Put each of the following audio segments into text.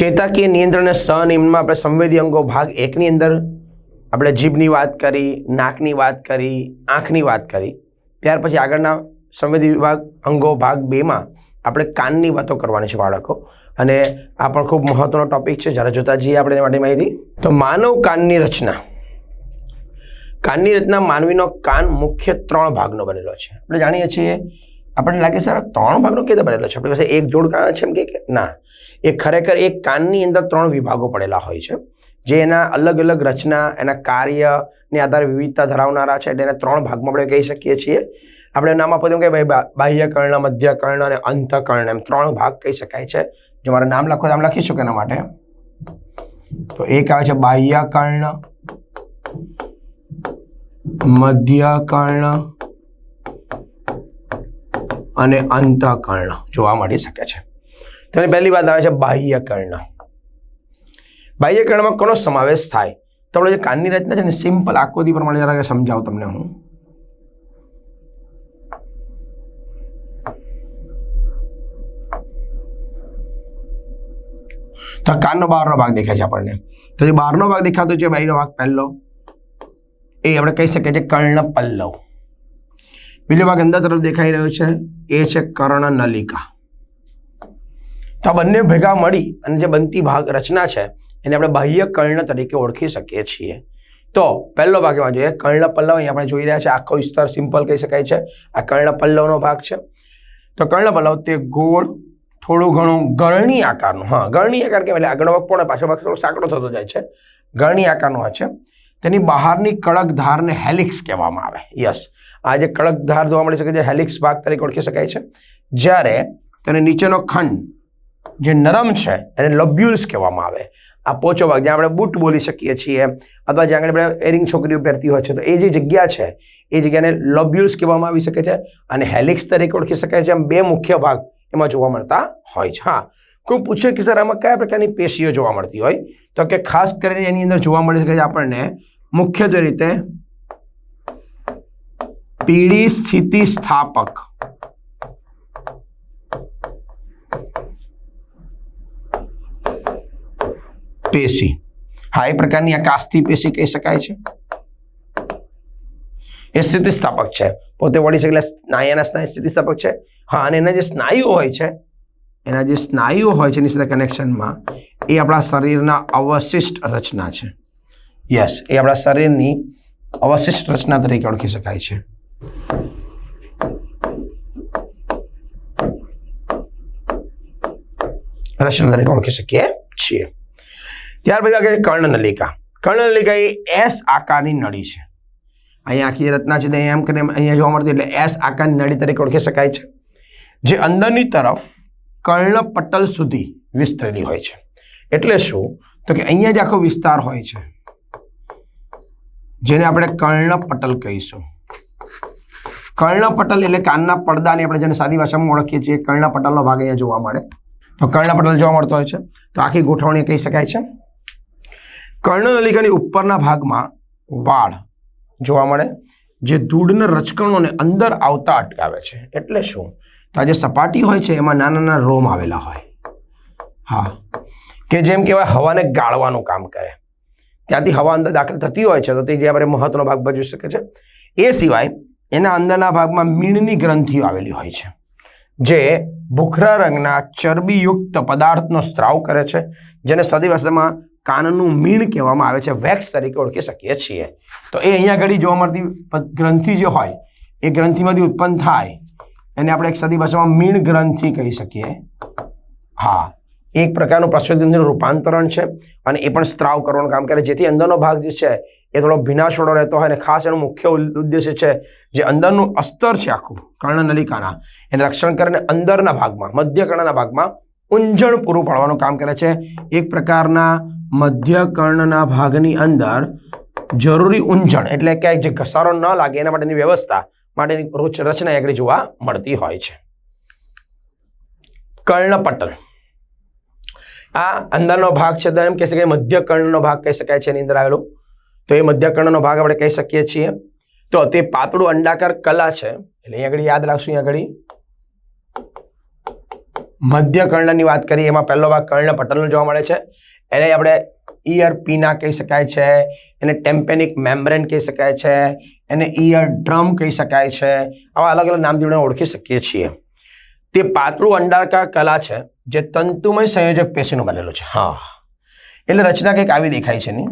ચેતાકીય નિયંત્રણ અને સહનિયમનમાં આપણે સંવેદી અંગો ભાગ 1 ની અંદર આપણે જીભની વાત કરી, નાકની વાત કરી, આંખની વાત કરી. ત્યાર પછી આગળના સંવેદી વિભાગ અંગો ભાગ 2 માં આપણે કાનની વાતો કરવાની છે બાળકો. અને આ પણ ખૂબ મહત્વનો ટોપિક છે. જ્યારે જોતા જઈએ આપણે એના માટે માહિતી. તો માનવ કાનની રચના. કાનની રચના માનવીનો કાન મુખ્ય 3 ભાગનો બનેલો છે. આપણે જાણીએ છીએ, આપણને લાગે સર 3 ભાગનો કેવી રીતે બનેલો છે? આપણી પાસે એક જોડ કાન છે એમ કે ના, એ ખરેખર એક કાનની અંદર 3 વિભાગો પડેલા હોય છે, જે એના અલગ અલગ રચના, એના કાર્યને આધારે વિવિધતા ધરાવનારા છે. એટલે એને 3 ભાગમાં આપણે કહી શકીએ છીએ. આપણે નામ આપો કે ભાઈ બાહ્ય કર્ણ, મધ્ય કર્ણ અને અંતઃકર્ણ, એમ 3 ભાગ કહી શકાય છે. જો મારે નામ લખો નામ લખીશું કે એના માટે. તો એક આવે છે બાહ્ય કર્ણ, મધ્ય કર્ણ અને અંતઃકર્ણ જોવા મળી શકે છે. તો પહેલી વાત આવે છે બાહ્ય કર્ણ. બાહ્ય કર્ણમાં કોનો સમાવેશ થાય? તો આપણે જે કાનની રચના છે ને, સિમ્પલ આકૃતિ પ્રમાણે જરા સમજાવું તમને હું. તો કાનનો બહારનો ભાગ દેખાય છે આપણને. તો જે બહારનો ભાગ દેખાતો છે, બાહ્યનો ભાગ પહેલો, એ આપણે કહી શકીએ છીએ કર્ણપલ્લવ. બીજો ભાગ અંદર તરફ દેખાઈ રહ્યો છે, એ છે કર્ણનલિકા. તો આ બંને ભેગા મળી અને જે બનતી ભાગ રચના છે એને આપણે બાહ્ય કર્ણ તરીકે ઓળખી શકીએ છીએ. તો પહેલો ભાગ એમાં જોઈએ કર્ણપલ્લવ. અહીં આપણે જોઈ રહ્યા છે આખો વિસ્તાર સિમ્પલ કહી શકાય છે. આ કર્ણપલ્લવનો ભાગ છે. તો કર્ણપલ્લવ તે ગોળ, થોડું ઘણું ગરણી આકારનું, હા ગરણી આકાર કહેવાય, એટલે આગળ ભાગ પણ પાછળ ભાગ થોડો સાંકડો થતો જાય છે, ગરણી આકારનો હોય છે. તેની બહારની કડક ધારને હેલિક્સ કહેવામાં આવે. યસ, આ જે કડક ધાર જોવા મળી શકે છે હેલિક્સ ભાગ તરીકે ઓળખી શકાય છે. જ્યારે તેને નીચેનો ખંડ જે નરમ છે એને લોબ્યુલ્સ કહેવામાં આવે. આ પોચો ભાગ જ્યાં આપણે બૂટ બોલી શકીએ છીએ, અથવા જ્યાં આગળ આપણે એરિંગ છોકરીઓ પહેરતી હોય છે, તો એ જે જગ્યા છે એ જગ્યાને લોબ્યુલ્સ કહેવામાં આવી શકે છે અને હેલિક્સ તરીકે ઓળખી શકાય છે. એમ 2 મુખ્ય ભાગ એમાં જોવા મળતા હોય છે. હા, કોઈ પૂછે કે સર આમાં કયા પ્રકારની પેશીઓ જોવા મળતી હોય, તો કે ખાસ કરીને એની અંદર જોવા મળી શકે છે આપણને મુખ્યત્વે રીતે પીળી સ્થિતિસ્થાપક પેશી. હા, એ પ્રકારની આ કાસ્તી પેશી કહી શકાય છે. એ સ્થિતિસ્થાપક છે, પોતે વળી શકે સ્નાયુના સ્નાયુ સ્થિતિસ્થાપક છે. હા, અને એના જે સ્નાયુઓ હોય છે, એની સાથે કનેક્શનમાં એ આપણા શરીરના અવશિષ્ટ રચના છે. યસ, એ આપણા શરીરની અવશિષ્ટ રચના તરીકે ઓળખી શકાય છે. રચના તરીકે ઓળખી શકીએ છીએ. ત્યાર પછી આગળ કર્ણનલિકા. કર્ણનલિકા એ એસ આકારની નળી છે. અહીંયા આખી રચના છે એમ કરીને અહીંયા જોવા મળતી, એટલે એસ આકારની નળી તરીકે ઓળખી શકાય છે, જે અંદરની તરફ કર્ણપટલ સુધી વિસ્તરેલી હોય છે. એટલે શું? તો કે અહીંયા જે આખો વિસ્તાર હોય છે જેને આપણે કર્ણપટલ કહીશું. કર્ણપટલ એટલે કાનના પડદાને આપણે જેને સાદી ભાષામાં ઓળખીએ છીએ, કર્ણપટલનો ભાગ અહીંયા જોવા મળે. તો કર્ણપટલ જોવા મળતો હોય છે. તો આખી ગોઠવણી કહી શકાય છે. કર્ણનલિકાની ઉપરના ભાગમાં વાળ જોવા મળે, જે ધૂળના રચકણોને અંદર આવતા અટકાવે છે. એટલે શું? તો આ જે સપાટી હોય છે એમાં નાના નાના રોમ આવેલા હોય. હા, કે જેમ કહેવાય હવાને ગાળવાનું કામ કરે. ત્યાંથી હવા અંદર દાખલ થતી હોય છે, તો તે જે આપણે મહત્વનો ભાગ ભજવી શકે છે. એ સિવાય એના અંદરના ભાગમાં મીણની ગ્રંથિઓ આવેલી હોય છે, જે ભૂખરા રંગના ચરબીયુક્ત પદાર્થનો સ્ત્રાવ કરે છે, જેને સાદી ભાષામાં કાનનું મીણ કહેવામાં આવે છે, વેક્સ તરીકે ઓળખી શકીએ છીએ. તો એ અહીંયા આગળ જોવા મળતી ગ્રંથિ જે હોય એ ગ્રંથિમાંથી ઉત્પન્ન થાય એને આપણે એક સાદી ભાષામાં મીણ ગ્રંથિ કહી શકીએ. હા, એક પ્રકારનું પ્રસ્વગ્રંથિનું રૂપાંતરણ છે અને એ પણ સ્ત્રાવ કરવાનું કામ કરે, જેથી અંદરનો ભાગ જે છે એ થોડો ભીનાશવાળો રહેતો હોય. અને ખાસ એનો મુખ્ય ઉદ્દેશ્ય છે જે અંદરનું અસ્તર છે આખું કર્ણનલિકાના, એને રક્ષણ કરીને અંદરના ભાગમાં, મધ્ય કર્ણના ભાગમાં ઊંજણ પૂરું પાડવાનું કામ કરે છે. એક પ્રકારના મધ્ય કર્ણના ભાગની અંદર જરૂરી ઊંજણ એટલે કે જે ઘસારો ન લાગે એના માટેની વ્યવસ્થા માટેની રચના આગળ જોવા મળતી હોય છે. કર્ણપટલ આ અંદરનો ભાગ છે, એમ કહી શકાય મધ્ય કર્ણનો ભાગ કહી શકાય છે એની અંદર આવેલો. તો એ મધ્ય કર્ણનો ભાગ આપણે કહી શકીએ છીએ. તો તે પાતળું અંડાકાર કલા છે, એટલે અહીં આગળ યાદ રાખશું, અહીં આગળ મધ્ય કર્ણની વાત કરીએ એમાં પહેલો ભાગ કર્ણપટલનો જોવા મળે છે. એને આપણે ઇયર પીના કહી શકાય છે, એને ટેમ્પેનિક મેમ્બ્રેન કહી શકાય છે, એને ઇયર ડ્રમ કહી શકાય છે. આવા અલગ અલગ નામથી આપણે ઓળખી શકીએ છીએ. તે પાતળું અંડાકાર કલા છે જે તંતુમય સંયોજક પેશીનું બનેલું છે. હા, એટલે રચના કંઈક આવી દેખાય છે નહીં.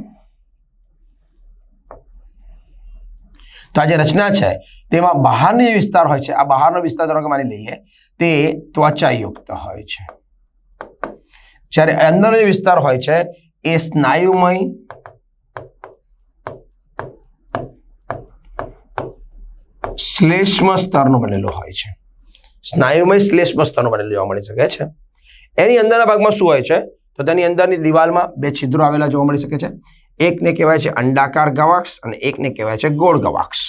તો આ જે રચના છે તેમાં બહારનો જે વિસ્તાર હોય છે, આ બહારનો વિસ્તાર ધારો કે માની લઈએ તે ત્વચાયુક્ત હોય છે, જ્યારે અંદરનો જે વિસ્તાર હોય છે એ સ્નાયુમય શ્લેષ્મ સ્તરનું બનેલું હોય છે. સ્નાયુમય શ્લેષ્મ સ્તરનું બનેલું જોવા મળી શકે છે. એની અંદરના ભાગમાં શું હોય છે તો તેની અંદરની દિવાલમાં બે છિદ્રો આવેલા જોવા મળી શકે છે. એકને કહેવાય છે અંડાકાર ગવાક્ષ અને એકને કહેવાય છે ગોળ ગવાક્ષ.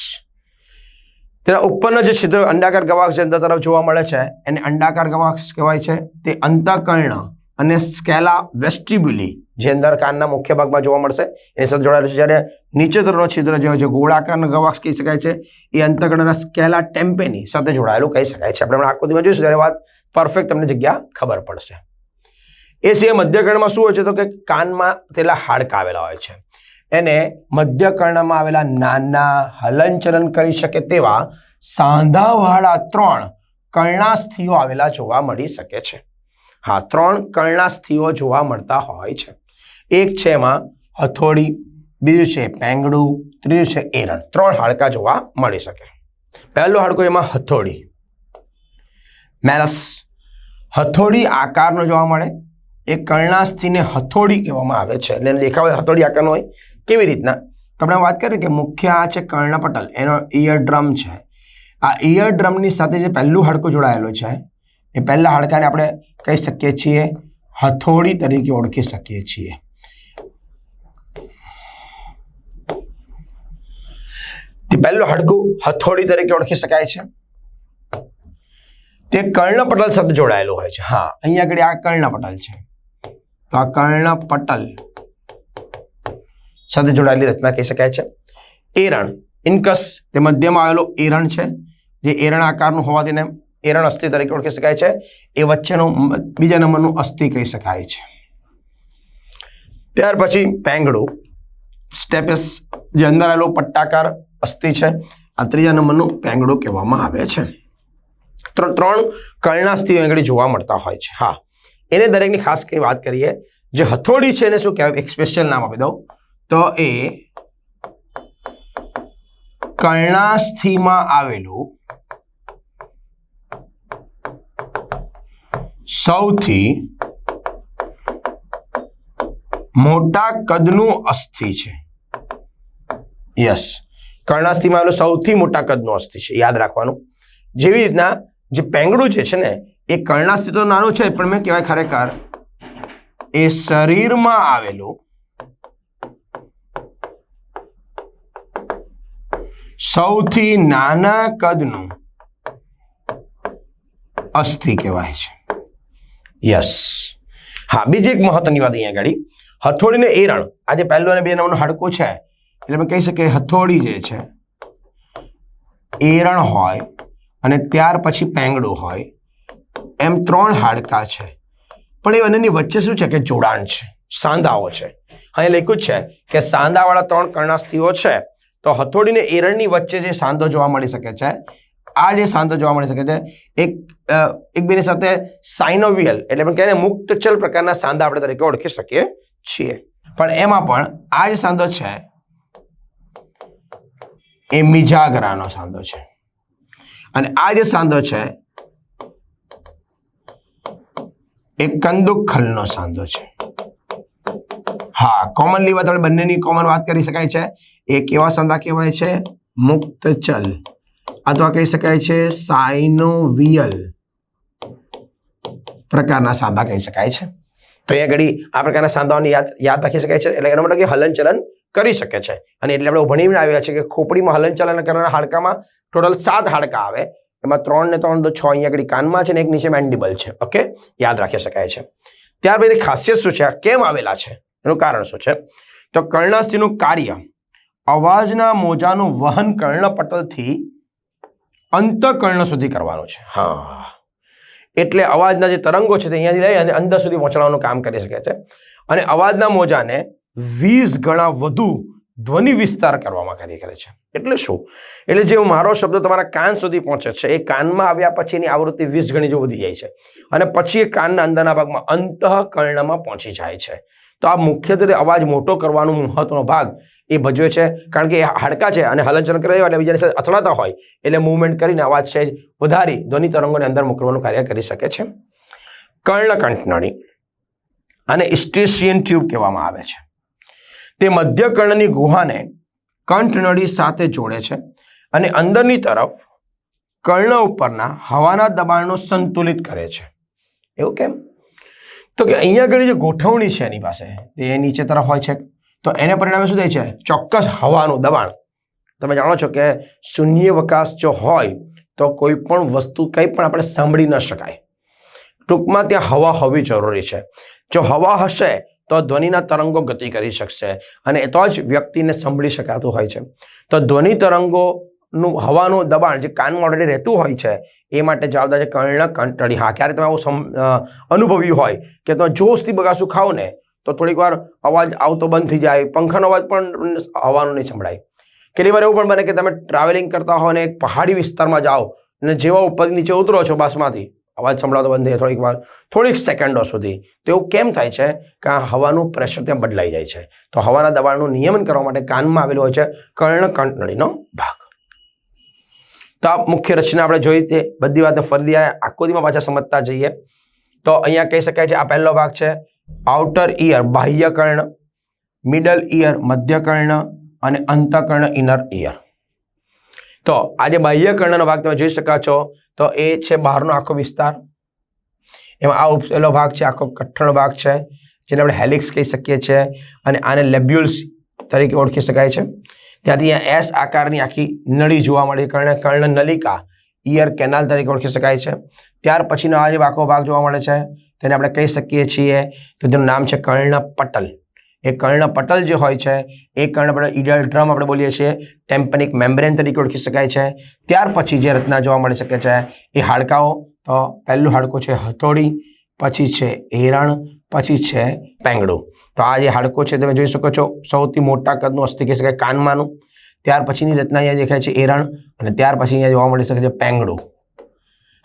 તેના ઉપરના જે છિદ્ર અંડાકાર ગવાક્ષ જે અંદર તરફ જોવા મળે છે એને અંડાકાર ગવાક્ષ કહેવાય છે. તે અંતઃકર્ણ અને સ્કેલા વેસ્ટિબ્યુલી જે અંદર કાનના મુખ્ય ભાગમાં જોવા મળશે એની સાથે જોડાયેલું છે. જ્યારે નીચે તરફનો છિદ્ર જે હોય છે ગોળાકારનો ગવાક્ષ કહી શકાય છે, એ અંતઃકર્ણના સ્કેલા ટેમ્પેની સાથે જોડાયેલું કહી શકાય છે. આપણે આકૃતિમાં જોઈશું ત્યારે વાત પરફેક્ટ તમને જગ્યા ખબર પડશે. એ સિવાય મધ્યકર્ણમાં શું હોય છે તો કે કાનમાં તેલા હાડકા આવેલા હોય છે. એને મધ્યકર્ણમાં આવેલા નાના હલનચલન કરી શકે તેવા સાંધાવાળા 3 કર્ણાસ્થિઓ આવેલા જોવા મળી શકે છે. હા, 3 કર્ણાસ્થિઓ જોવા મળતા હોય છે. એક છે એમાં હથોડી, બીજું છે પેંગડું, ત્રીજું છે એરણ. 3 હાડકા જોવા મળી શકે. પહેલું હાડકું એમાં હથોડી, મેલસ. હથોડી આકારનો જોવા મળે. એ કર્ણાસ્થિને હથોડી કહેવામાં આવે છે. એટલે દેખાવ હથોડી આકારનો હોય. કેવી રીતના? તો આપણે વાત કરીએ કે મુખ્ય આ છે કર્ણપટલ, એનો ઇયર ડ્રમ છે. આ ઇયર ડ્રમની સાથે જે પહેલું હાડકું જોડાયેલું છે એ પહેલા હાડકાને આપણે કહી શકીએ છીએ હથોડી તરીકે ઓળખી શકીએ છીએ. તે પહેલું હાડકું હથોડી તરીકે ઓળખી શકાય છે. તે કર્ણપટલ સાથે જોડાયેલું હોય છે. હા, અહીંયા આગળ આ કર્ણપટલ છે, તો આ કર્ણપટલ સાથે જોડાયેલી રચના કહી શકાય છે. એરણ, ઇન્કસ, તે મધ્યમાં આવેલો એરણ છે, જે એરણ આકારનું હોવાથી એને એરણ અસ્થિ તરીકે ઓળખી શકાય છે. એ વચ્ચેનું બીજા નંબરનું અસ્થિ કહી શકાય છે. ત્યાર પછી પેંગડું, સ્ટેપસ, જે અંદર આવેલું પટ્ટાકાર અસ્થિ છે. આ ત્રીજા નંબરનું પેંગડું કહેવામાં આવે છે. 3 કર્ણાસ્થિઓ આગળ જોવા મળતા હોય છે. હા, એને દરેકની ખાસ કંઈ વાત કરીએ. જે હથોડી છે એને શું કહેવાય, એક સ્પેશિયલ નામ આપી દઉં તો એ કર્ણાસ્થિમાં આવેલું સૌથી મોટા કદનું અસ્થિ છે. યસ, કર્ણાસ્થિમાં આવેલું સૌથી મોટા કદનું અસ્થિ છે, યાદ રાખવાનું. જેવી રીતના જે પેંગડું છે ને એ કર્ણાસ્થિ તો નાનું છે પણ મેં કહેવાય ખરેખર એ શરીરમાં આવેલું સૌથી નાના કદનું અસ્થિ કહેવાય છે. યસ. હા, બીજી એક મહત્વની વાત અહીંયા આગળ, હથોડીને એરણ, આ જે પહેલું અને 2 નંબરનું હાડકું છે એટલે અમે કહી શકીએ હથોડી જે છે એરણ હોય અને ત્યાર પછી પેંગડું હોય, એમ 3 હાડકા છે. પણ એ બંનેની વચ્ચે શું છે કે જોડાણ છે, સાંધાઓ છે. અહીં લખ્યું છે કે સાંધાવાળા 3 કર્ણાસ્થિઓ છે. તો હથોડીને એરણની વચ્ચે જે સાંધો જોવા મળી શકે છે, આ જે સાંધો જોવા મળી શકે છે એકબીજાની સાથે સાઇનોવિયલ એટલે પણ કહેવાય મુક્તચલ પ્રકારના સાંધા આપણે તરીકે ઓળખી શકીએ છીએ. પણ એમાં પણ આ જે સાંધો છે એ મિજાગરાનો સાંધો છે અને આ જે સાંધો છે એ કંદુકખલનો સાંધો છે. હા, કોમનલી વાત આપણે બંનેની કોમન વાત કરી શકાય છે. એ કેવા સાંધા કહેવાય છે? મુક્તચલ અથવા કહી શકાય છે સાઇનોવિયલ પ્રકારના સાંધા કહી શકાય છે. તો અહીંયા ઘડી આ પ્રકારના સાંધાઓને યાદ રાખી શકાય છે. એટલે એનો મતલબ કે હલનચલન કરી શકે છે. અને એટલે આપણે ભણીને આવ્યા છે કે ખોપડીમાં હલનચલન કરનારા હાડકામાં ટોટલ 7 હાડકા આવે, એમાં 3 ને 3 તો 6 અહીંયા આગળ કાનમાં છે ને એક નીચે મેન્ડિબલ છે. ઓકે, યાદ રાખી શકાય છે. ત્યાર પછી ખાસિયત શું છે, કેમ આવેલા છે, એનું કારણ શું છે? તો કર્ણાસ્થિનું કાર્ય અવાજના મોજાનું વહન કર્ણપટલથી અંતઃકર્ણ સુધી કરવાનું છે. હા, એટલે અવાજના જે તરંગો છે તે અહીંયાથી લઈ અને અંદર સુધી પહોંચાડવાનું કામ કરી શકે છે અને અવાજના મોજાને 20 ગણા વધુ ધ્વનિ વિસ્તાર કરવામાં કાર્ય કરે છે. એટલે શું? એટલે જે મારો શબ્દ તમારા કાન સુધી પહોંચે છે એ કાનમાં આવ્યા પછી એની આવૃત્તિ 20 ગણી જો વધી જાય છે અને પછી એ કાનના અંદરના ભાગમાં અંતઃકર્ણમાં પહોંચી જાય છે. તો આ મુખ્યત્વે અવાજ મોટો કરવાનો મહત્વનો ભાગ એ ભજવે છે, કારણ કે એ હાડકા છે અને હલનચલન કરે અને બીજાની સાથે અથડાતા હોય એટલે મૂવમેન્ટ કરીને અવાજ છે વધારી ધ્વનિ તરંગોને અંદર મોકલવાનું કાર્ય કરી શકે છે. કર્ણકંઠનળી અને સ્ટેશિયન ટ્યુબ કહેવામાં આવે છે. તે મધ્ય કર્ણની ગુહાને કંઠનળી સાથે જોડે છે અને અંદરની તરફ કર્ણ ઉપરના હવાના દબાણનો સંતુલિત કરે છે. એવું કેમ? તો કે અહીંયા આગળ જે ગોઠવણી છે એની પાસે તે નીચે તરફ હોય છે, તો એને પરિણામે શું થાય છે? ચોક્કસ હવાનું દબાણ. તમે જાણો છો કે શૂન્યાવકાશ જો હોય તો કોઈ પણ વસ્તુ કંઈ પણ આપણે સાંભળી ન શકાય. ટૂંકમાં ત્યાં હવા હોવી જરૂરી છે. જો હવા હશે તો ધ્વનિના તરંગો ગતિ કરી શકશે અને તો જ વ્યક્તિને સાંભળી શકાતું હોય છે. તો ધ્વનિ તરંગોનું હવાનું દબાણ જે કાનમાં ઓલરેડી રહેતું હોય છે એ માટે જવાબદાર છે કર્ણકંઠનળી. હા, ક્યારે તમે આવું અનુભવ્યું હોય કે તમે જોશથી બગાસું ખાઓ ને તો થોડીક વાર અવાજ આવતો બંધ થઈ જાય, પંખાનો અવાજ પણ હવાનો નહીં સંભળાય. કેટલી વાર એવું પણ બને કે તમે ટ્રાવેલિંગ કરતા હો અને એક પહાડી વિસ્તારમાં જાઓ અને જેવા ઉપર નીચે ઉતરો છો બસમાંથી અવાજ સંભળાતો બંધ થાય થોડીક વાર, થોડીક સેકન્ડો સુધી. તો એવું કેમ થાય છે? કે આ હવાનું પ્રેશર ત્યાં બદલાઈ જાય છે. તો હવાના દબાણનું નિયમન કરવા માટે કાનમાં આવેલો હોય છે કર્ણકંઠનળીનો ભાગ. તો આ મુખ્ય રચના આપણે જોઈ તે બધી વાતને ફરી આકૃતિમાં પાછા સમજતા જઈએ તો અહીંયા કહી શકાય છે આ પહેલો ભાગ છે આઉટર ઇયર બાહ્ય કર્ણ, મિડલ ઇયર મધ્ય કર્ણ અને અંતઃકર્ણ ઇનર ઇયર. તો આ જે બાહ્ય કર્ણનો ભાગ તમે જોઈ શકો છો તો એ છે બહારનો આખો વિસ્તાર. એમાં આ ઉપસેલો ભાગ છે, આખો કઠણ ભાગ છે જેને આપણે હેલિક્સ કહી શકીએ છીએ અને આને લેબ્યુલ્સ તરીકે ઓળખી શકાય છે. ત્યાંથી અહીંયા એસ આકારની આખી નળી જોવા મળે, કર્ણ નલિકા ઇયર કેનાલ તરીકે ઓળખી શકાય છે. ત્યાર પછીનો આ જે આખો ભાગ જોવા મળે છે તેને આપણે કહી શકીએ છીએ તો તેનું નામ છે કર્ણપટલ. એ કર્ણપટલ જે હોય છે એ કર્ણપટલ ઇડલ ડ્રમ આપણે બોલીએ છીએ, ટેમ્પેનિક મેમ્બ્રેન તરીકે ઓળખી શકાય છે. ત્યાર પછી જે રચના જોવા મળી શકે છે એ હાડકાઓ. તો પહેલું હાડકું છે હથોડી, પછી છે એરણ, પછી છે પેંગડું. તો આ જે હાડકું છે તમે જોઈ શકો છો સૌથી મોટા કદનું અસ્થિ કહી શકાય કાનમાંનું. ત્યાર પછીની રચના અહીંયા દેખાય છે એરણ અને ત્યાર પછી અહીંયા જોવા મળી શકે છે પેંગડું.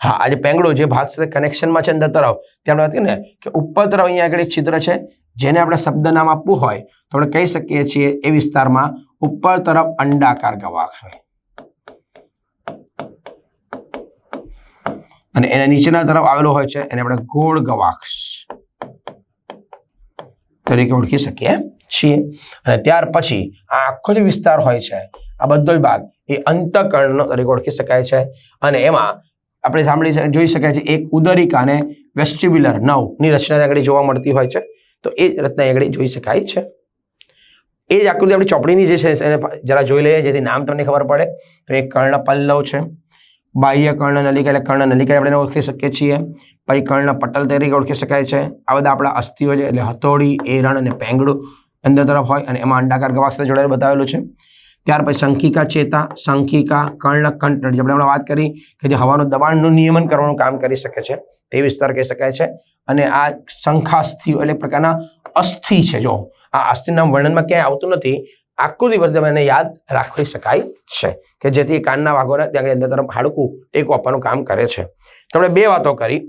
હા, આ જે પેંગડું જે ભાગ સાથે કનેક્શનમાં છે અંદર તરફ ત્યાં આપણે ને કે ઉપર તરફ અહીંયા આગળ એક છિદ્ર છે જેને આપણે શબ્દ નામ આપવું હોય તો આપણે કહી શકીએ છીએ એ વિસ્તારમાં ઉપર તરફ અંડાકાર ગવાક્ષ હોય અને એના નીચેના તરફ આવેલો હોય છે એને આપણે ગોળ ગવાક્ષ તરીકે ઓળખી શકીએ છીએ. અને ત્યાર પછી આ આખો જે વિસ્તાર હોય છે આ બધો ભાગ એ અંતઃકર્ણનો તરીકે ઓળખી શકાય છે અને એમાં આપણે જોઈ શકાય છે એક ઉદરિકા અને વેસ્ટિબ્યુલર નવની રચના આગળ જોવા મળતી હોય છે. તો એ રચના આગળ જોઈ શકાય છે. એ જ આકૃતિ આપણી ચોપડીની જે છે એને જરા જોઈ લઈએ જેથી નામ તમને ખબર પડે. તો એ કર્ણપલ્લવ છે, બાહ્ય કર્ણનલિકા એટલે કર્ણનલિકા આપણે ઓળખી શકીએ છીએ, પછી કર્ણપટલ તરીકે ઓળખી શકાય છે. આ બધા આપણા અસ્થિઓ છે એટલે હથોડી, એરણ અને પેંગડું અંદર તરફ હોય અને એમાં અંડાકાર ગવાક્ષ સાથે જોડાયેલું બતાવેલું છે. ત્યાર પછી શંખિકા ચેતા, શંખિકા, કર્ણકંઠનળી આપણે વાત કરી કે જે હવાનું દબાણનું નિયમન કરવાનું કામ કરી શકે છે તે વિસ્તાર કહી શકાય છે. અને આ શંખાસ્થિઓ એટલે પ્રકારના અસ્થિ છે. જો આ અસ્થિના વર્ણનમાં ક્યાંય આવતું નથી, આકૃતિ પરથી તમે એને યાદ રાખી શકાય છે કે જેથી કાનના ભાગોને ત્યાં અંદર તરફ હાડકું ટેકો આપવાનું કામ કરે છે. તો આપણે બે વાતો કરી.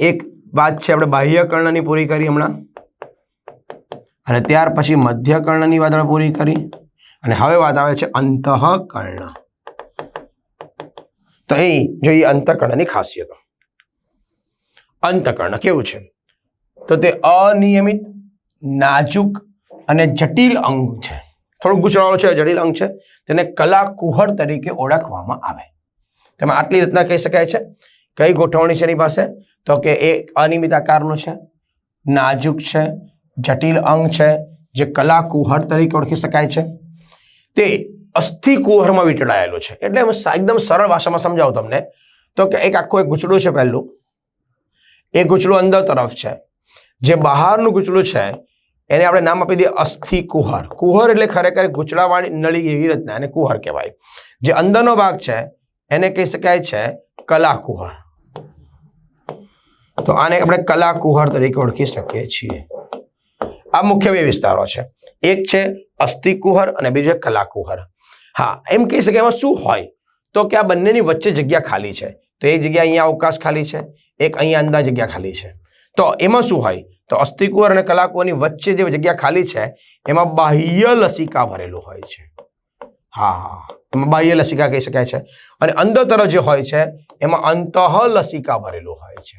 એક વાત છે આપણે બાહ્ય કર્ણની પૂરી કરી હમણાં અને ત્યાર પછી મધ્ય કર્ણની વાત આપણે પૂરી કરી અને હવે વાત આવે છે અંતઃકર્ણ. તો એ જોઈએ અંતઃકર્ણની ખાસિયતો. અંતઃકર્ણ કેવું છે? તો તે અનિયમિત, નાજુક અને જટિલ અંગ છે. થોડુંક ગૂંચળાળું છે, જટિલ અંગ છે. તેને કલાકુહર તરીકે ઓળખવામાં આવે. તેમાં આટલી રચના કહી શકાય છે. કઈ ગોઠવણી છે એની પાસે? તો કે એ અનિયમિત આકારનું છે, નાજુક છે, જટિલ અંગ છે જે કલાકુહર તરીકે ઓળખી શકાય છે. તે અસ્થિ કુહરમાં વીંટળાયેલું છે. એટલે એકદમ સરળ ભાષામાં સમજાવું તમને તો કે એક આખું એક ગૂંચળું છે. પહેલું એ ગૂંચળું અંદર તરફ છે. જે બહારનું ગૂંચળું છે એને આપણે નામ આપી દઈએ અસ્થિ કુહર. કુહર એટલે ખરેખર ગૂંચળાવાળી નળી એવી રચના એને કુહર કહેવાય. જે અંદરનો ભાગ છે એને કહી શકાય છે કલાકુહર. તો આને આપણે કલાકુહર તરીકે ઓળખી શકીએ છીએ. આ મુખ્ય બે વિસ્તારો છે, એક છે અસ્થિકુહર અને બીજો છે કલાકુહર. હા, એમ કહી શકાય એમાં શું હોય તો કે આ બંનેની વચ્ચે જગ્યા ખાલી છે. તો એક જગ્યા અહીંયા અવકાશ ખાલી છે, એક અહીંયા અંદર જગ્યા ખાલી છે. તો એમાં શું હોય તો અસ્થિકુહર અને કલાકુહરની વચ્ચે જે જગ્યા ખાલી છે એમાં બાહ્ય લસિકા ભરેલું હોય છે. હા, એમાં બાહ્ય લસિકા કહી શકાય છે. અને અંદર તરફ જે હોય છે એમાં અંતઃ લસિકા ભરેલું હોય છે.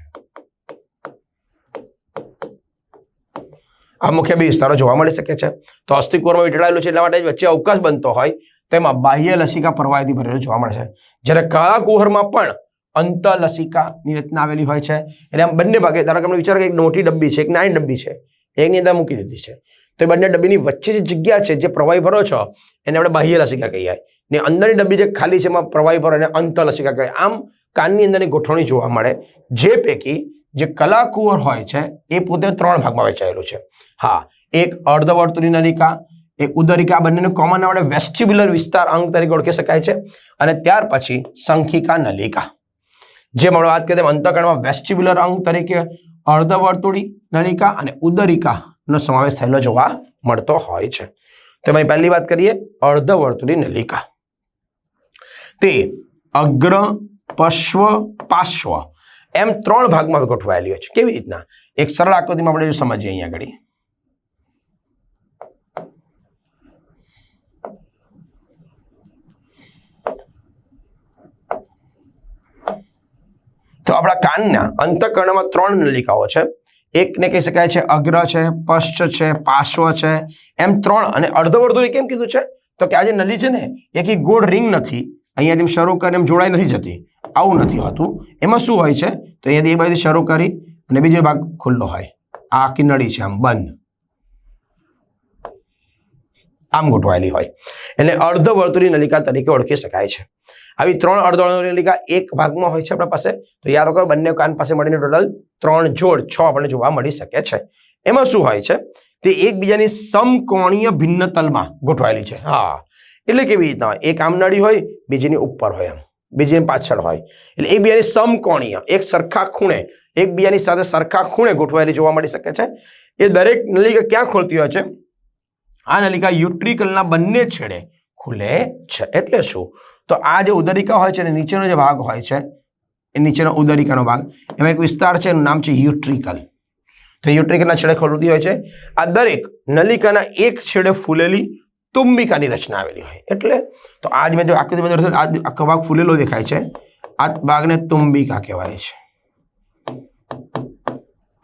આ મુખ્ય બે વિસ્તારો જોવા મળી શકે છે. તો અસ્થિકુહરમાં વીંટળાયેલું છે એટલા માટે વચ્ચે અવકાશ બનતો હોય તેમાં બાહ્ય લસિકા પ્રવાહીથી ભરેલું જોવા મળે છે. જ્યારે કલાકુહરમાં પણ અંતઃ લસિકાની રચના આવેલી હોય છે. એટલે આમ બંને ભાગે, ધારો કે આપણે વિચાર કે એક મોટી ડબ્બી છે, એક નાની ડબ્બી છે, એકની અંદર મૂકી દીધી છે. તો એ બંને ડબ્બીની વચ્ચે જે જગ્યા છે, જે પ્રવાહી ભરો છો એને આપણે બાહ્ય લસિકા કહીએ, ને અંદરની ડબ્બી જે ખાલી છે એમાં પ્રવાહી ભરો એને અંતઃ લસિકા કહીએ. આમ કાનની અંદરની ગોઠવણી જોવા મળે, જે પૈકી જે કલાકુહર હોય છે એ પોતે 3 ભાગમાં વહેંચાયેલું છે. હા, એક અર્ધવર્તુળી નલિકા, એક ઉદરિકા, બંનેનું કોમન આપણે વેસ્ટિબ્યુલર વિસ્તાર અંગ તરીકે ઓળખી શકાય છે. અને ત્યાર પછી સંખિકા નલિકા, જેમ આપણે વાત કરીએ તેમ અંતઃકરણમાં વેસ્ટિબ્યુલર અંગ તરીકે અર્ધવર્તુળી નલિકા અને ઉદરિકાનો સમાવેશ થયેલો જોવા મળતો હોય છે. તેમાં પહેલી વાત કરીએ અર્ધવર્તુળી નલિકા. તે અગ્ર, પશ્વ, પાર્શ્વ એમ 3 ભાગમાં ગોઠવાયેલી હોય છે. કેવી રીતના? એક સરળ આકૃતિમાં આપણે સમજીએ અહીંયા આગળ. તો આપણા કાનના અંતઃકરણમાં 3 નલિકાઓ છે. એકને કહી શકાય છે અગ્ર છે, પશ્ચ છે, પાર્શ્વ છે, એમ 3. અને અર્ધવર્તુળી કેમ કીધું છે તો કે આ જે નળી છે ને એક ગોળ રિંગ નથી, અહીંયાથી શરૂ કરીને એમ જોડાઈ નથી જતી, આવું નથી હોતું. એમાં શું હોય છે તો અહીંયાથી એક બાજુથી શરૂ કરી અને બીજો ભાગ ખુલ્લો હોય. આ આખી નળી છે આમ બંધ, આમ ગોઠવાયેલી હોય, એટલે અર્ધવર્તુળી નલિકા તરીકે ઓળખી શકાય છે. આવી 3 અર્ધવર્તુળી નલિકા એક ભાગમાં હોય છે આપણા પાસે. તો યાદ રાખો બંને કાન પાસે મળીને ટોટલ 3 જોડ 6 આપણને જોવા મળી શકે છે. એમાં શું હોય છે તે એકબીજાની સમકોણીય ભિન્ન તલમાં ગોઠવાયેલી છે. હા, એટલે કેવી રીતના હોય, એક આમ નળી હોય, બીજીની ઉપર હોય, એમ બીજીની પાછળ હોય, એટલે એકબીજાની સમકોણીય, એક સરખા ખૂણે, એકબીજાની સાથે સરખા ખૂણે ગોઠવાયેલી જોવા મળી શકે છે. એ દરેક નલિકા ક્યાં ખોલતી હોય છે? આ નલિકા યુટ્રિકલના બંને છેડે ખુલે છે. એટલે શું તો આ જે ઉદરિકા હોય છે ને નીચેનો જે ભાગ હોય છે એ નીચેનો ઉદરિકાનો ભાગ, એમાં એક વિસ્તાર છે એનું નામ છે યુટ્રિકલ. તો યુટ્રિકલના છેડે ખોલતી હોય છે. આ દરેક નલિકાના એક છેડે ફૂલેલી તુંબિકાની રચના આવેલી હોય. એટલે તો આજ મેં જો આકૃતિમાં આખો ભાગ ફૂલેલો દેખાય છે, આ ભાગને તુંબિકા કહેવાય છે,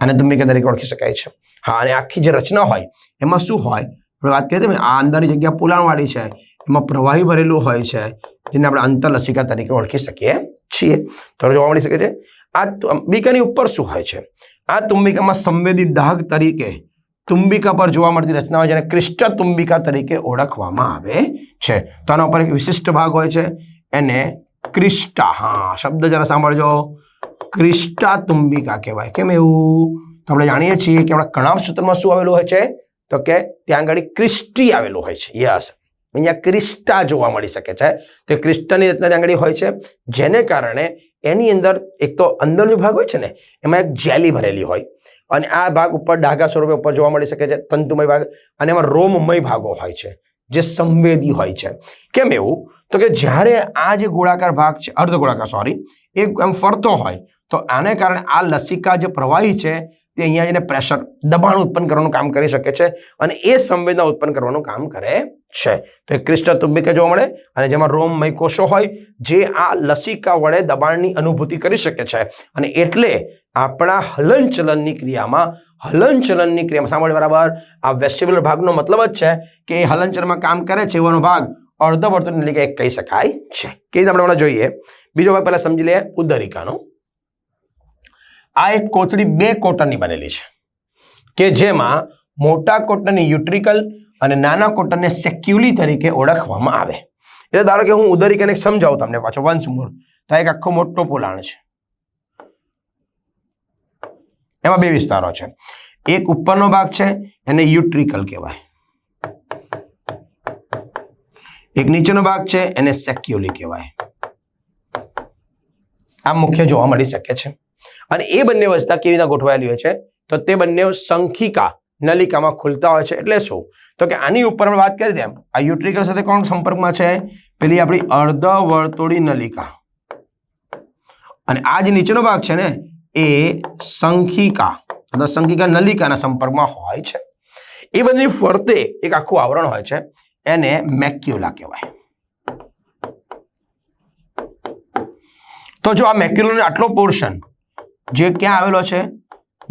અને તુંબિકા તરીકે ઓળખી શકાય છે. હા, અને આખી જે રચના હોય એમાં શું હોય આપણે વાત કરીએ આ અંદરની જગ્યા પોલાણવાળી છે, એમાં પ્રવાહી ભરેલું હોય છે, જેને આપણે અંતઃલસિકા તરીકે ઓળખી શકીએ છીએ. તો જોવા મળી શકે છે. આ તુંબિકાની ઉપર શું હોય છે? આ તુંબિકામાં સંવેદી ડાઘ તરીકે તુંબિકા પર જોવા મળતી રચના હોય જેને ક્રિસ્ટા તુંબિકા તરીકે ઓળખવામાં આવે છે. તો આના ઉપર એક વિશિષ્ટ ભાગ હોય છે એને ક્રિસ્ટા, હા શબ્દ જરા સાંભળજો, ક્રિસ્ટા તુંબિકા કહેવાય. કેમ એવું? તો આપણે જાણીએ છીએ કે આપણા કણાભ સૂત્રમાં શું આવેલું હોય છે તો કે ત્યાં આગળ ક્રિસ્ટી આવેલું હોય છે. યસ, અહીંયા ક્રિસ્ટા જોવા મળી શકે છે. તો ક્રિસ્ટાની રચના ત્યાં આગળ હોય છે, જેને કારણે એની અંદર એક તો અંદરનો ભાગ હોય છે ને એમાં એક જેલી ભરેલી હોય, અને આ ભાગ ઉપર ડાઘા સ્વરૂપે ઉપર જોવા મળી શકે છે, તંતુમય ભાગ, અને એમાં રોમમય ભાગો હોય છે જે સંવેદી હોય છે. કેમ એવું? તો કે જ્યારે આ જે ગોળાકાર ભાગ છે, અર્ધગોળાકાર સોરી, એ એમ ફરતો હોય તો આને કારણે આ લસિકા જે પ્રવાહી છે તે અહીંયા જઈને પ્રેશર, દબાણ ઉત્પન્ન કરવાનું કામ કરી શકે છે, અને એ સંવેદના ઉત્પન્ન કરવાનું કામ કરે છે. તો એક ક્રિસ્ટલ તુંબિકા જોવા મળે, અને જેમાં રોમમય કોષો હોય જે આ લસિકા વડે દબાણની અનુભૂતિ કરી શકે છે. અને એટલે આપણા હલનચલનની ક્રિયામાં સાંભળો બરાબર, આ વેસ્ટિબ્યુલર ભાગનો મતલબ જ છે કે એ હલનચલનમાં કામ કરે છે એવાનો ભાગ અર્ધવર્તુળ નલિકા એક કહી શકાય છે. કે આપણે હમણાં જોઈએ. બીજો ભાગ પહેલા સમજી લઈએ ઉદરિકાનો. આ એક કોથળી 2 કોટરની બનેલી છે કે જેમાં મોટા કોટરની યુટ્રિકલ અને નાના કોટરને સેક્યુલી તરીકે ઓળખવામાં આવે. એટલે ધારો કે હું ઉદરિકાને સમજાવું તમને પાછો વન્સ મોર. તો એક આખો મોટો પોલાણ છે, એમાં 2 વિસ્તારો છે. એક ઉપરનો ભાગ છે એને યુટ્રિકલ કહેવાય, એક નીચેનો ભાગ છે એને સેક્યુલી કહેવાય. આ મુખ્ય જોવા મળી શકે છે. અને એ બંને વસ્તુ કેવી રીતે ગોઠવાયેલી હોય છે તો તે બંને શંખિકા નલિકામાં ખુલતા હોય છે. એટલે શું તો કે આની ઉપર આપણે વાત કરી તેમ આ યુટ્રિકલ સાથે કોણ સંપર્કમાં છે પેલી આપણી અર્ધવર્તુળી નલિકા અને આ જે નીચેનો ભાગ છે ને એ શંખિકા અથવા શંખિકા નલિકાના સંપર્કમાં હોય છે. એ બંને ફરતે એક આખું આવરણ હોય છે એને મેક્યુલા કહેવાય. તો જો આ મેક્યુલાનો આટલો પોર્શન જે ક્યાં આવેલો છે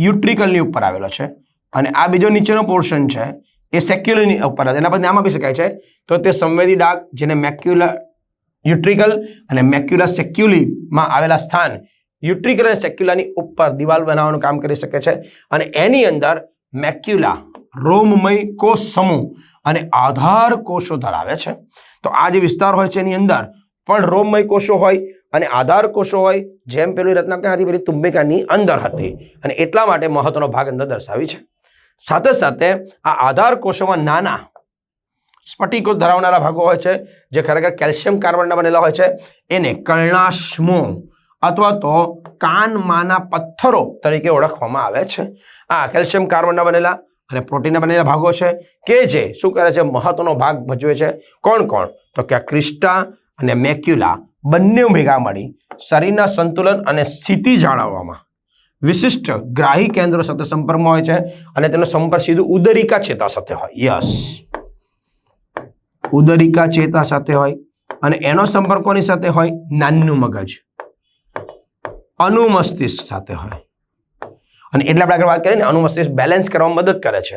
યુટ્રિકલની ઉપર આવેલો છે અને આ બીજો નીચેનો પોર્શન છે એ સેક્યુલરની ઉપર એના પર નામ આપી શકાય છે તો તે સંવેદી ડાઘ જેને મેક્યુલા યુટ્રિકલ અને મેક્યુલા સેક્યુલીમાં આવેલા સ્થાન યુટ્રિકલ અને સેક્યુલાની ઉપર દિવાલ બનાવવાનું કામ કરી શકે છે અને એની અંદર મેક્યુલા રોમમય કોષ સમૂહ અને આધાર કોષો ધરાવે છે. તો આ જે વિસ્તાર હોય છે એની અંદર પણ રોમમય કોષો હોય અને આધાર કોષો હોય જેમ પેલી રચના ક્યાં હતી પેલી તુંબિકાની અંદર હતી અને એટલા માટે મહત્વનો ભાગ અંદર દર્શાવી છે. સાથે સાથે આ આધાર કોષોમાં નાના સ્ફટિકો ધરાવનારા ભાગો હોય છે જે ખરેખર કેલ્શિયમ કાર્બનના બનેલા હોય છે એને કર્ણાશ્મો અથવા તો કાનમાંના પથ્થરો તરીકે ઓળખવામાં આવે છે. આ કેલ્શિયમ કાર્બનના બનેલા અને પ્રોટીનના બનેલા ભાગો છે કે જે શું કરે છે મહત્વનો ભાગ ભજવે છે. કોણ કોણ તો કે ક્રિસ્ટા અને મેક્યુલા બંને ભેગા મળી શરીરના સંતુલન અને સ્થિતિ જાળવવામાં વિશિષ્ટ ગ્રાહી કેન્દ્રો સાથે સંપર્કમાં હોય છે અને તેનો સંપર્ક સીધું ઉદરિકા ચેતા સાથે હોય. યસ, ઉદરિકા ચેતા સાથે હોય અને એનો સંપર્ક કોની સાથે હોય નાનું મગજ અનુમસ્તિષ્ક સાથે હોય અને એટલે આપણે આગળ વાત કરીએ ને અનુમસ્તિષ્ક બેલેન્સ કરવામાં મદદ કરે છે.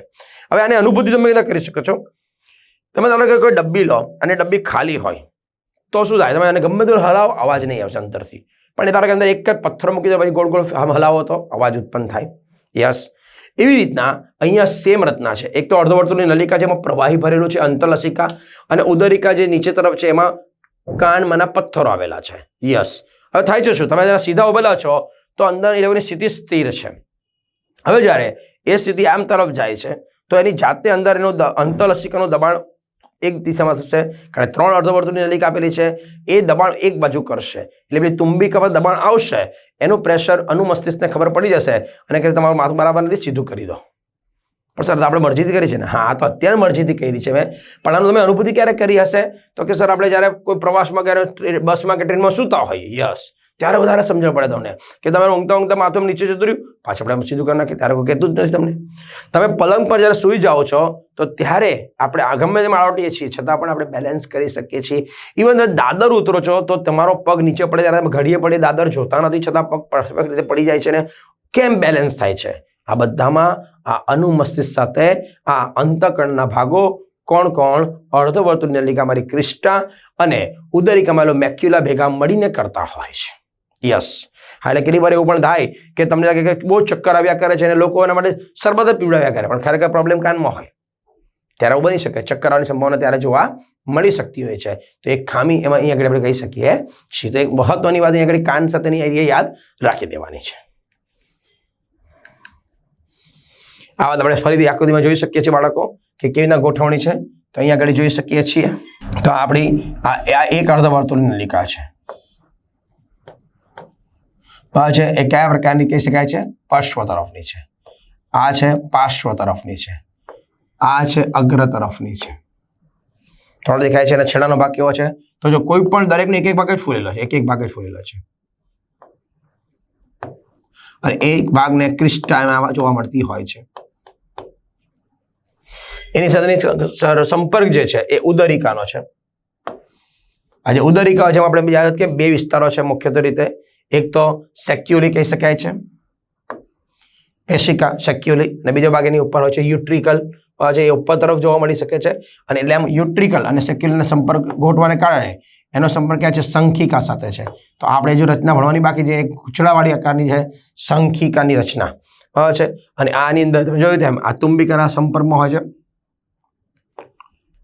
હવે આની અનુભૂતિ તમે કેવી કરી શકો છો તમે ધારો કે કોઈ ડબ્બી લો અને ડબ્બી ખાલી હોય તો શું થાય તમે એને ગમે તેટલું હલાવો અવાજ નહીં આવશે અંદરથી પણ એ તારા કે અંદર એક જ પથ્થર મૂકી દો પછી ગોળ ગોળ હલાવો તો અવાજ ઉત્પન્ન થાય. યસ, એવી રીતના અહીંયા સેમ રચના છે. એક તો અર્ધવર્તુળની નલિકા જેમાં પ્રવાહી ભરેલું છે અંતરલસિકા અને ઉદરિકા જે નીચે તરફ છે એમાં કાનમાંના પથ્થરો આવેલા છે. યસ, હવે થાય છે શું તમે જરા સીધા ઉભેલા છો તો અંદર એ લોકોની સ્થિતિ સ્થિર છે. હવે જ્યારે એ સ્થિતિ આમ તરફ જાય છે તો એની જાતે અંદર એનું અંતરલસિકાનું દબાણ એક દિશામાં થશે કારણ કે 3 અર્ધવર્તુળની નલિકા આપેલી છે એ દબાણ એક બાજુ કરશે એટલે પેલી તુંબિકા પર દબાણ આવશે એનું પ્રેશર અનુમસ્તિષ્કને ખબર પડી જશે અને કે તમારું માથું બરાબર નથી સીધું કરી દો. પણ સર આપણે મરજીથી કરી છે ને હા તો અત્યારે મરજીથી કરી છે મેં પણ આનું તમે અનુભૂતિ ક્યારે કરી હશે તો કે સર આપણે જ્યારે કોઈ પ્રવાસમાં ક્યારે બસમાં કે ટ્રેનમાં સૂતા હોઈએ યસ ત્યારે વધારે સમજણ પડે તમને કે તમે ઊંઘતા ઊંઘતા માથું નીચે જતું રહ્યું પાછું આપણે સીધું કરી નાખીએ ત્યારે કોઈ કહેતું જ નથી તમને. તમે પલંગ પર જ્યારે સૂઈ જાઓ છો તો ત્યારે આપણે ગમે તેમ આળોટીએ છીએ છતાં પણ આપણે બેલેન્સ કરી શકીએ છીએ. ઇવન દાદર ઉતરો છો તો તમારો પગ નીચે પડે ત્યારે ઘડીએ પડે દાદર જોતા નથી છતાં પગ પરફેક્ટ રીતે પડી જાય છે ને કેમ બેલેન્સ થાય છે આ બધામાં આ અનુમસ્તિષ્ક સાથે આ અંતઃકરણના ભાગો કોણ કોણ અર્ધવર્તુળની નલિકા મારી ક્રિસ્ટા અને ઉદરિકામાં મેક્યુલા ભેગા મળીને કરતા હોય છે. યસ, હા એટલે કેટલી વાર એવું પણ થાય કે તમને લાગે કે બહુ ચક્કર આવ્યા કરે છે અને લોકો એના માટે શરબત જ પીવડાવ્યા કરે પણ ખરેખર પ્રોબ્લેમ કાનમાં હોય ત્યારે બની શકે ચક્કર આવવાની સંભાવના ત્યારે જોવા મળી શકતી હોય છે. તો એક ખામી એમાં અહીં આગળ આપણે કહી શકીએ છીએ. તો એક મહત્વની વાત અહીં આગળ કાન સાથેની એરિયા યાદ રાખી દેવાની છે. આ વાત આપણે ફરીથી આકૃતિમાં જોઈ શકીએ છીએ બાળકો કે કેવી રીતના ગોઠવણી છે તો અહીંયા આગળ જોઈ શકીએ છીએ. તો આપણી આ એક અર્ધવર્તુળની નલિકા છે એ કયા પ્રકારની કહી શકાય છે પાર્શ્વ તરફની છે. આ છે પાર્શ્વ તરફની છે. આ છે અગ્ર તરફની છે. થોડો દેખાય છે અને છેડાનો ભાગ કેવો છે તો જો કોઈ પણ દરેકનો એક એક ભાગ જ ફૂલેલો છે એક એક ભાગ જ ફૂલેલો છે અને એક ભાગને ક્રિસ્ટામાં જોવા મળતી હોય છે. એની સાથે સંપર્ક જે છે એ ઉદરિકાનો છે. આજે ઉદરિકા જેમાં આપણે યાદ કે બે વિસ્તારો છે મુખ્યત્વે રીતે એક તો સેક્યુલી કહી શકાય છે પેશિકા સેક્યુલી અને બીજો ભાગ એની ઉપર હોય છે યુટ્રિકલ જે ઉપર તરફ જોવા મળી શકે છે અને એટલે આમ યુટ્રિકલ અને સેક્યુલરના સંપર્ક ગોઠવાને કારણે એનો સંપર્ક ક્યાં છે શંખિકા સાથે છે. તો આપણે જો રચના ભણવાની બાકી છે એક ગુચડાવાળી આકારની છે શંખિકાની રચના છે અને આની અંદર તમે જોયું તેમ આ તુંબિકાના સંપર્કમાં હોય છે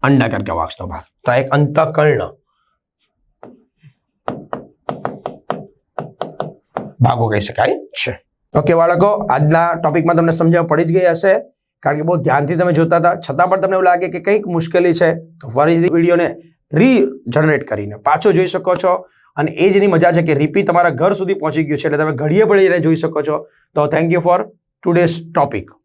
અંડાકાર કવાક્ષનો ભાગ. તો એક અંતઃકર્ણ ભાગો કહી શકાય છે. ઓકે બાળકો આજના ટોપિકમાં તમને સમજણ પડી જ ગઈ હશે કારણ કે બહુ ધ્યાનથી તમે જોતા હતા, છતાં પણ તમને એવું લાગે કે કંઈક મુશ્કેલી છે, તો ફરીથી વિડીયોને રીજનરેટ કરીને પાછો જોઈ શકો છો. અને એ જેની મજા છે કે રીપી તમારા ઘર સુધી પહોંચી ગયું છે, એટલે તમે ઘડીએ પડીને જોઈ શકો છો. તો thank you for today's topic.